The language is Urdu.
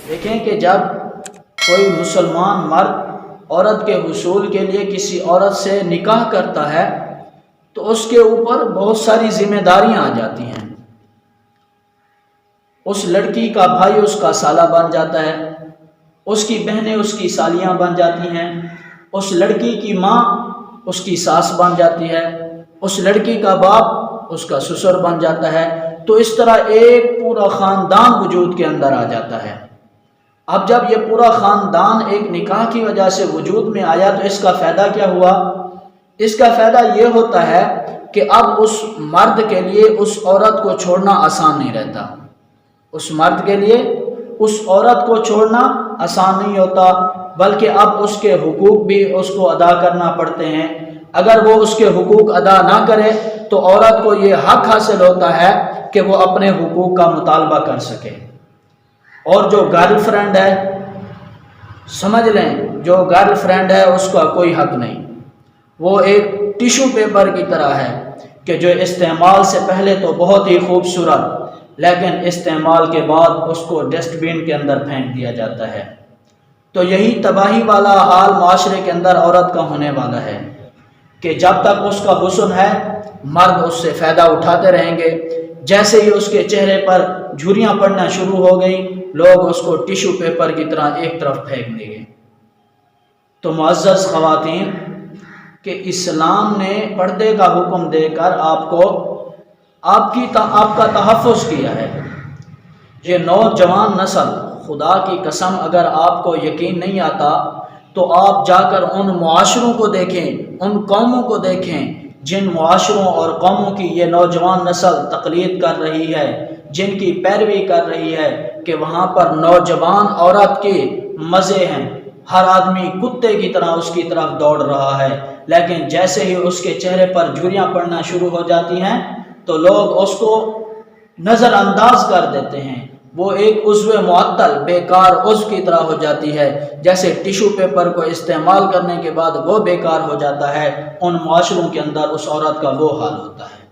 دیکھیں کہ جب کوئی مسلمان مرد عورت کے حصول کے لیے کسی عورت سے نکاح کرتا ہے تو اس کے اوپر بہت ساری ذمہ داریاں آ جاتی ہیں۔ اس لڑکی کا بھائی اس کا سالہ بن جاتا ہے، اس کی بہنیں اس کی سالیاں بن جاتی ہیں، اس لڑکی کی ماں اس کی ساس بن جاتی ہے، اس لڑکی کا باپ اس کا سسر بن جاتا ہے۔ تو اس طرح ایک پورا خاندان وجود کے اندر آ جاتا ہے۔ اب جب یہ پورا خاندان ایک نکاح کی وجہ سے وجود میں آیا تو اس کا فائدہ کیا ہوا؟ اس کا فائدہ یہ ہوتا ہے کہ اب اس مرد کے لیے اس عورت کو چھوڑنا آسان نہیں رہتا۔ اس مرد کے لیے اس عورت کو چھوڑنا آسان نہیں ہوتا، بلکہ اب اس کے حقوق بھی اس کو ادا کرنا پڑتے ہیں۔ اگر وہ اس کے حقوق ادا نہ کرے تو عورت کو یہ حق حاصل ہوتا ہے کہ وہ اپنے حقوق کا مطالبہ کر سکے۔ اور جو گرل فرینڈ ہے، سمجھ لیں جو گرل فرینڈ ہے اس کا کوئی حق نہیں، وہ ایک ٹیشو پیپر کی طرح ہے کہ جو استعمال سے پہلے تو بہت ہی خوبصورت، لیکن استعمال کے بعد اس کو ڈسٹ بین کے اندر پھینک دیا جاتا ہے۔ تو یہی تباہی والا حال معاشرے کے اندر عورت کا ہونے والا ہے کہ جب تک اس کا حسن ہے مرد اس سے فائدہ اٹھاتے رہیں گے۔ جیسے ہی اس کے چہرے پر جھریاں پڑنا شروع ہو گئی، لوگ اس کو ٹیشو پیپر کی طرح ایک طرف پھینک دیں گے۔ تو معزز خواتین کہ اسلام نے پردے کا حکم دے کر آپ کا تحفظ کیا ہے۔ یہ نوجوان نسل، خدا کی قسم اگر آپ کو یقین نہیں آتا تو آپ جا کر ان معاشروں کو دیکھیں، ان قوموں کو دیکھیں جن معاشروں اور قوموں کی یہ نوجوان نسل تقلید کر رہی ہے، جن کی پیروی کر رہی ہے کہ وہاں پر نوجوان عورت کے مزے ہیں، ہر آدمی کتے کی طرح اس کی طرف دوڑ رہا ہے، لیکن جیسے ہی اس کے چہرے پر جھریاں پڑنا شروع ہو جاتی ہیں تو لوگ اس کو نظر انداز کر دیتے ہیں۔ وہ ایک عضو معطل بیکار عضو کی طرح ہو جاتی ہے، جیسے ٹیشو پیپر کو استعمال کرنے کے بعد وہ بیکار ہو جاتا ہے، ان معاشروں کے اندر اس عورت کا وہ حال ہوتا ہے۔